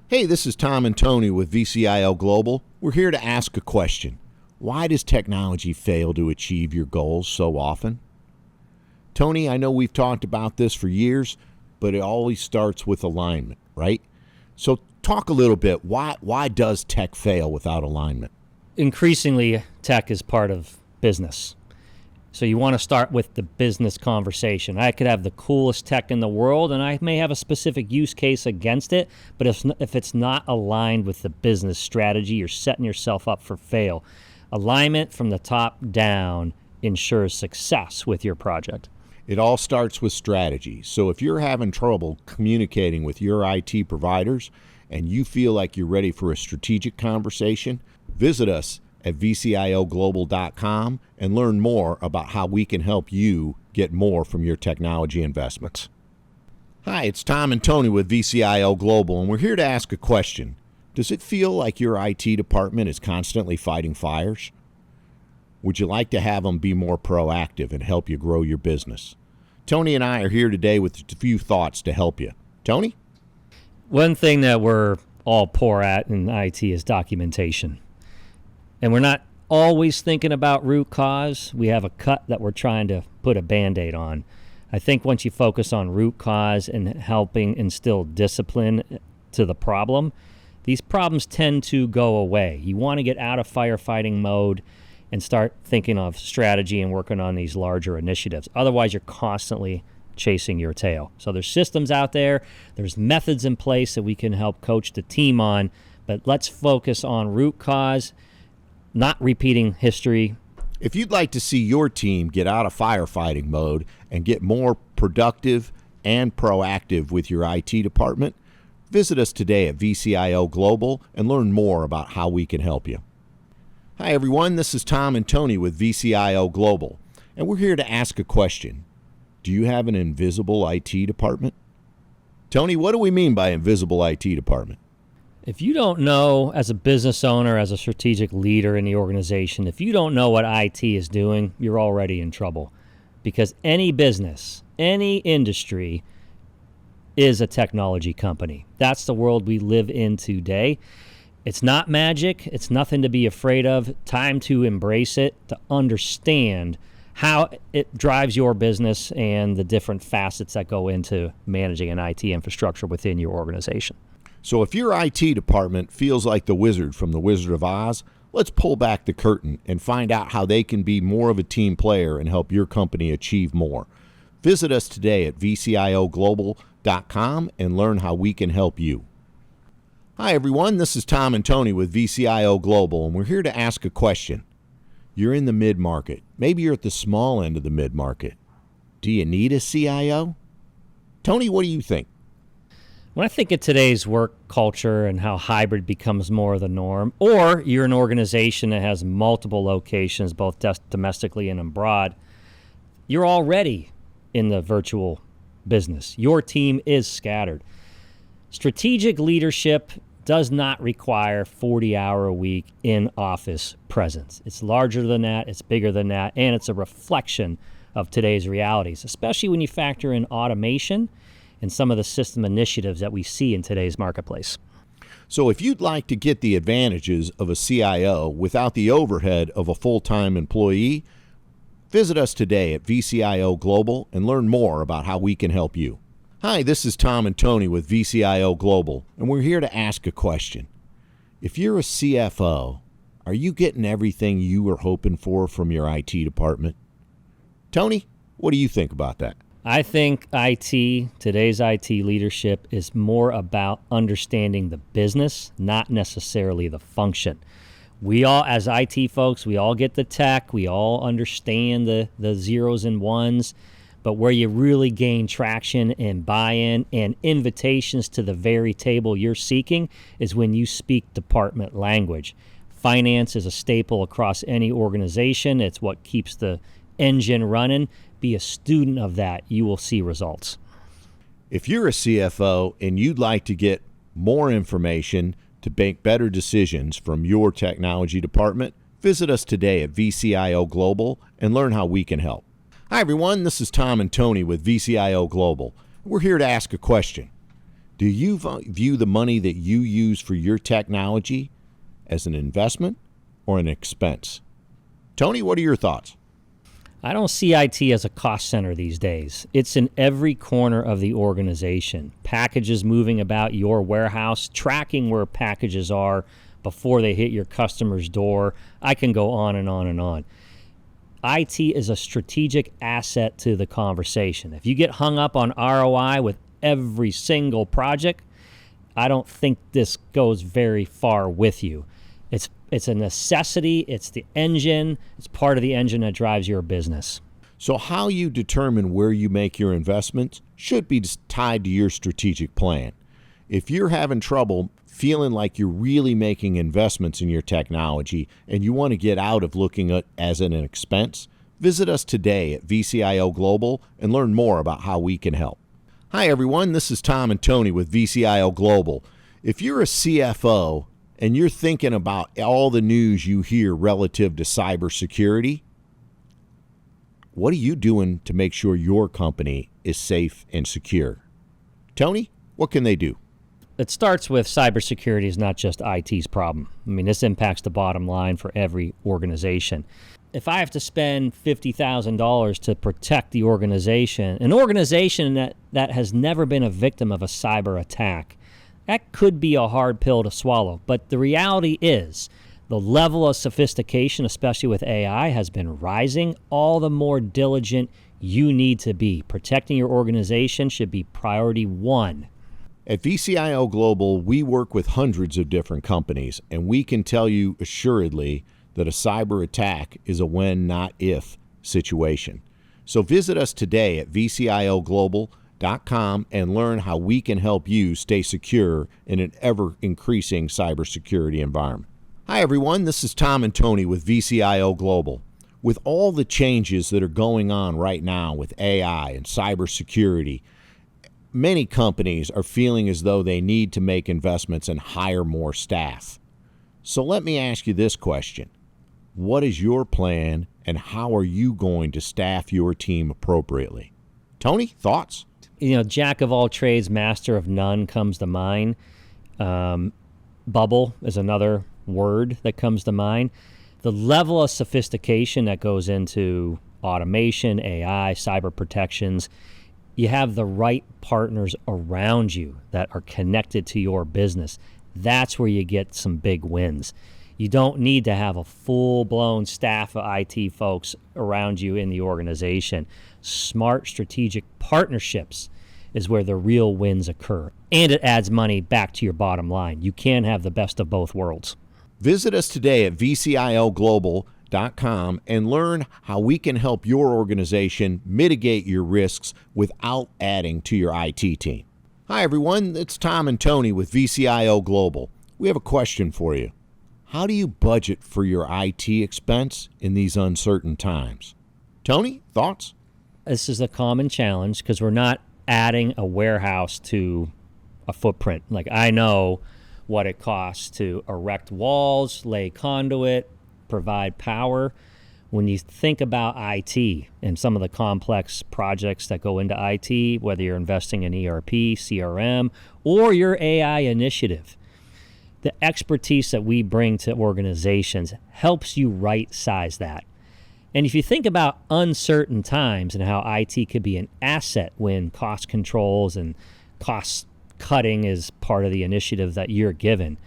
Hey, this is Tom and Tony with VCIO Global. We're here to ask a question. Why does technology fail to achieve your goals so often? Tony, I know we've talked about this for years, but it always starts with alignment, right? So talk a little bit. Why does tech fail without alignment? Increasingly, tech is part of business. So you want to start with the business conversation. I could have the coolest tech in the world, and I may have a specific use case against it, but if it's not aligned with the business strategy, you're setting yourself up for fail. Alignment from the top down ensures success with your project. It all starts with strategy. So if you're having trouble communicating with your IT providers and you feel like you're ready for a strategic conversation, visit us at VCIOglobal.com and learn more about how we can help you get more from your technology investments. Hi, it's Tom and Tony with VCIO Global, and we're here to ask a question. Does it feel like your IT department is constantly fighting fires? Would you like to have them be more proactive and help you grow your business? Tony and I are here today with a few thoughts to help you. Tony? One thing that we're all poor at in IT is documentation. And we're not always thinking about root cause. We have a cut that we're trying to put a Band-Aid on. I think once you focus on root cause and helping instill discipline to the problem, these problems tend to go away. You want to get out of firefighting mode and start thinking of strategy and working on these larger initiatives. Otherwise, you're constantly chasing your tail. So there's systems out there, there's methods in place that we can help coach the team on, but let's focus on root cause, not repeating history. If you'd like to see your team get out of firefighting mode and get more productive and proactive with your IT department, visit us today at VCIO Global and learn more about how we can help you. Hi everyone, this is Tom and Tony with VCIO Global, and we're here to ask a question. Do you have an invisible IT department? Tony, what do we mean by invisible IT department? If you don't know, as a business owner, as a strategic leader in the organization, if you don't know what IT is doing, you're already in trouble. Because any business, any industry is a technology company. That's the world we live in today. It's not magic. It's nothing to be afraid of. Time to embrace it, to understand how it drives your business and the different facets that go into managing an IT infrastructure within your organization. So if your IT department feels like the wizard from The Wizard of Oz, let's pull back the curtain and find out how they can be more of a team player and help your company achieve more. Visit us today at VCIOglobal.com and learn how we can help you. Hi everyone, this is Tom and Tony with VCIO Global, and we're here to ask a question. You're in the mid-market. Maybe you're at the small end of the mid-market. Do you need a CIO? Tony, what do you think? When I think of today's work culture and how hybrid becomes more of the norm, or you're an organization that has multiple locations, both domestically and abroad, you're already in the virtual business. Your team is scattered. Strategic leadership does not require 40-hour-a-week in-office presence. It's larger than that, it's bigger than that, and it's a reflection of today's realities, especially when you factor in automation and some of the system initiatives that we see in today's marketplace. So if you'd like to get the advantages of a CIO without the overhead of a full-time employee, visit us today at VCIO Global and learn more about how we can help you. Hi, this is Tom and Tony with VCIO Global, and we're here to ask a question. If you're a CFO, are you getting everything you were hoping for from your IT department? Tony, what do you think about that? I think today's IT leadership is more about understanding the business, not necessarily the function. We all, as IT folks, we all get the tech, we all understand the zeros and ones, but where you really gain traction and buy-in and invitations to the very table you're seeking is when you speak department language. Finance is a staple across any organization. It's what keeps the engine running. Be a student of that. You will see results. If you're a CFO and you'd like to get more information to make better decisions from your technology department, visit us today at VCIO Global and learn how we can help. Hi everyone, this is Tom and Tony with VCIO Global. We're here to ask a question. Do you view the money that you use for your technology as an investment or an expense? Tony, what are your thoughts? I don't see IT as a cost center these days. It's in every corner of the organization. Packages moving about your warehouse, tracking where packages are before they hit your customer's door. I can go on and on and on. IT is a strategic asset to the conversation. If you get hung up on ROI with every single project, I don't think this goes very far with you. It's a necessity. It's the engine. It's part of the engine that drives your business. So how you determine where you make your investments should be tied to your strategic plan. If you're having trouble feeling like you're really making investments in your technology and you want to get out of looking at as an expense, visit us today at VCIO Global and learn more about how we can help. Hi everyone, this is Tom and Tony with VCIO Global. If you're a CFO and you're thinking about all the news you hear relative to cybersecurity, what are you doing to make sure your company is safe and secure? Tony, what can they do? It starts with cybersecurity is not just IT's problem. I mean, this impacts the bottom line for every organization. If I have to spend $50,000 to protect the organization, an organization that has never been a victim of a cyber attack, that could be a hard pill to swallow. But the reality is the level of sophistication, especially with AI, has been rising. All the more diligent you need to be. Protecting your organization should be priority one. At VCIO Global, we work with hundreds of different companies, and we can tell you assuredly that a cyber attack is a when, not if situation. So visit us today at VCIOglobal.com and learn how we can help you stay secure in an ever-increasing cybersecurity environment. Hi, everyone. This is Tom and Tony with VCIO Global. With all the changes that are going on right now with AI and cybersecurity, many companies are feeling as though they need to make investments and hire more staff. So let me ask you this question. What is your plan and how are you going to staff your team appropriately? Tony, thoughts? Jack of all trades, master of none comes to mind. Bubble is another word that comes to mind. The level of sophistication that goes into automation, AI, cyber protections, you have the right partners around you that are connected to your business. That's where you get some big wins. You don't need to have a full-blown staff of IT folks around you in the organization. Smart strategic partnerships is where the real wins occur. And it adds money back to your bottom line. You can have the best of both worlds. Visit us today at VCIOglobal.com and learn how we can help your organization mitigate your risks without adding to your IT team. Hi, everyone. It's Tom and Tony with VCIO Global. We have a question for you. How do you budget for your IT expense in these uncertain times? Tony, thoughts? This is a common challenge because we're not adding a warehouse to a footprint. Like, I know what it costs to erect walls, lay conduit, provide power. When you think about IT and some of the complex projects that go into IT, whether you're investing in ERP, CRM, or your AI initiative, the expertise that we bring to organizations helps you right-size that. And if you think about uncertain times and how IT could be an asset when cost controls and cost cutting is part of the initiative that you're given,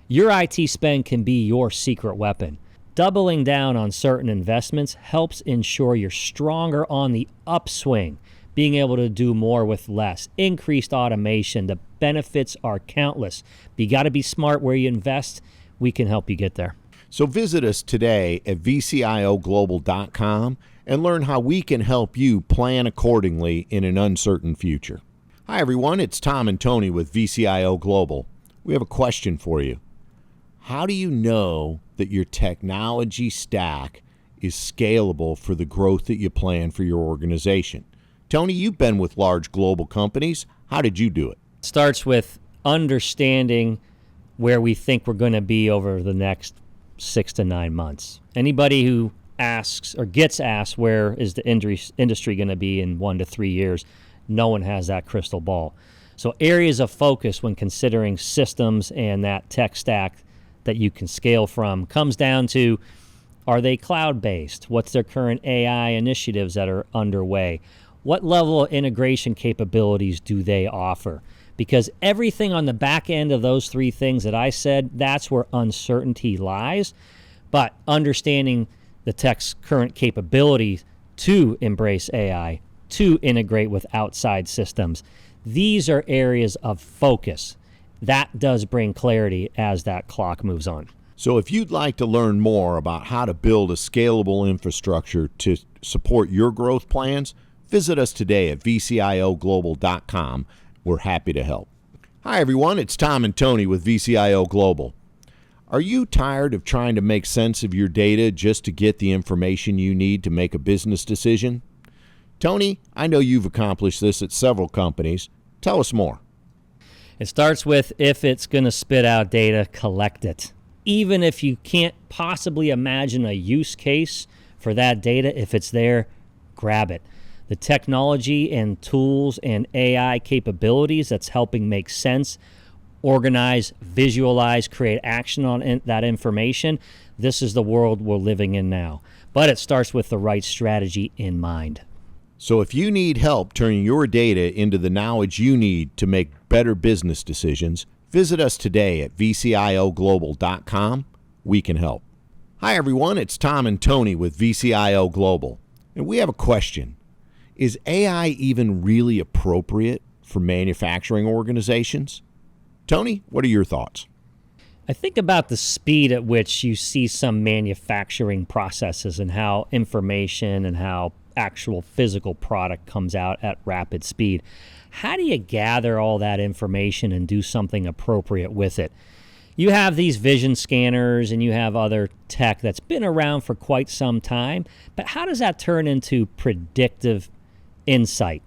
your IT spend can be your secret weapon. Doubling down on certain investments helps ensure you're stronger on the upswing, being able to do more with less, increased automation. The benefits are countless. But you got to be smart where you invest. We can help you get there. So visit us today at VCIOglobal.com and learn how we can help you plan accordingly in an uncertain future. Hi, everyone. It's Tom and Tony with VCIO Global. We have a question for you. How do you know that your technology stack is scalable for the growth that you plan for your organization? Tony, you've been with large global companies. How did you do it? It starts with understanding where we think we're going to be over the next 6 to 9 months. Anybody who asks or gets asked where is the industry going to be in 1 to 3 years, no one has that crystal ball. So areas of focus when considering systems and that tech stack that you can scale from comes down to, are they cloud-based? What's their current AI initiatives that are underway? What level of integration capabilities do they offer? Because everything on the back end of those three things that I said, that's where uncertainty lies. But understanding the tech's current capabilities to embrace AI, to integrate with outside systems, these are areas of focus. That does bring clarity as that clock moves on. So if you'd like to learn more about how to build a scalable infrastructure to support your growth plans, visit us today at VCIOglobal.com. We're happy to help. Hi, everyone. It's Tom and Tony with VCIO Global. Are you tired of trying to make sense of your data just to get the information you need to make a business decision? Tony, I know you've accomplished this at several companies. Tell us more. It starts with, if it's going to spit out data, collect it. Even if you can't possibly imagine a use case for that data, if it's there, grab it. The technology and tools and AI capabilities that's helping make sense, organize, visualize, create action on that information, this is the world we're living in now. But it starts with the right strategy in mind. So if you need help turning your data into the knowledge you need to make better business decisions, visit us today at VCIOglobal.com. We can help. Hi, everyone. It's Tom and Tony with VCIO Global. And we have a question. Is AI even really appropriate for manufacturing organizations? Tony, what are your thoughts? I think about the speed at which you see some manufacturing processes and how information and how actual physical product comes out at rapid speed. How do you gather all that information and do something appropriate with it? You have these vision scanners and you have other tech that's been around for quite some time, but how does that turn into predictive insight?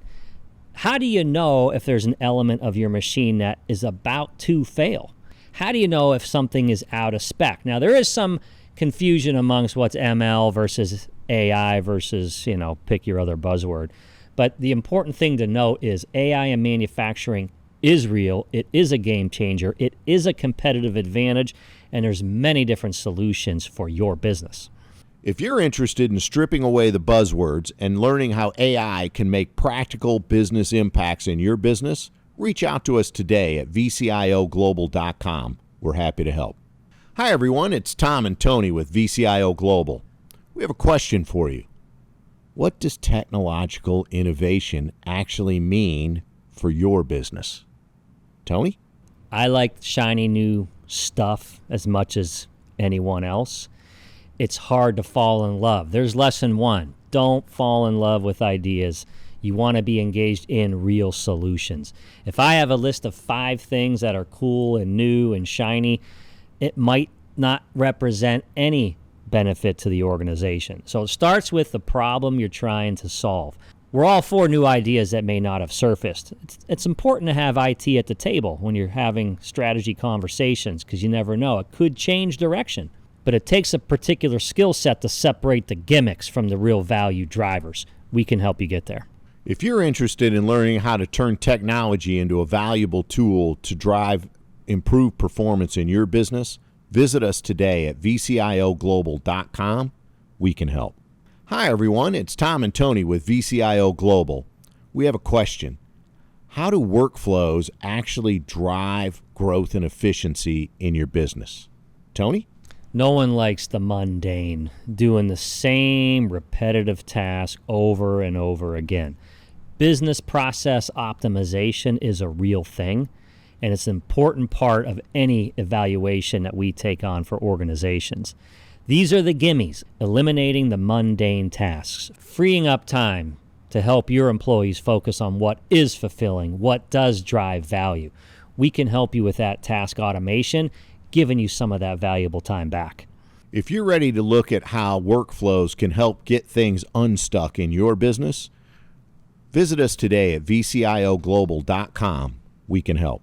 How do you know if there's an element of your machine that is about to fail? How do you know if something is out of spec? Now, there is some confusion amongst what's ML versus AI versus, pick your other buzzword. But the important thing to note is AI in manufacturing is real. It is a game changer. It is a competitive advantage, and there's many different solutions for your business. If you're interested in stripping away the buzzwords and learning how AI can make practical business impacts in your business, reach out to us today at VCIOglobal.com. We're happy to help. Hi, everyone. It's Tom and Tony with VCIO Global. We have a question for you. What does technological innovation actually mean for your business? Tony? I like shiny new stuff as much as anyone else. It's hard to fall in love. There's lesson one. Don't fall in love with ideas. You want to be engaged in real solutions. If I have a list of 5 things that are cool and new and shiny, it might not represent any benefit to the organization. So it starts with the problem you're trying to solve. We're all for new ideas that may not have surfaced. It's important to have IT at the table when you're having strategy conversations, because you never know. It could change direction. But it takes a particular skill set to separate the gimmicks from the real value drivers. We can help you get there. If you're interested in learning how to turn technology into a valuable tool to drive improved performance in your business, visit us today at VCIOglobal.com. We can help. Hi, everyone. It's Tom and Tony with VCIO Global. We have a question. How do workflows actually drive growth and efficiency in your business? Tony? No one likes the mundane, doing the same repetitive task over and over again. Business process optimization is a real thing, and it's an important part of any evaluation that we take on for organizations. These are the gimmies: eliminating the mundane tasks, freeing up time to help your employees focus on what is fulfilling, what does drive value. We can help you with that task automation, giving you some of that valuable time back. If you're ready to look at how workflows can help get things unstuck in your business, visit us today at VCIOglobal.com. We can help.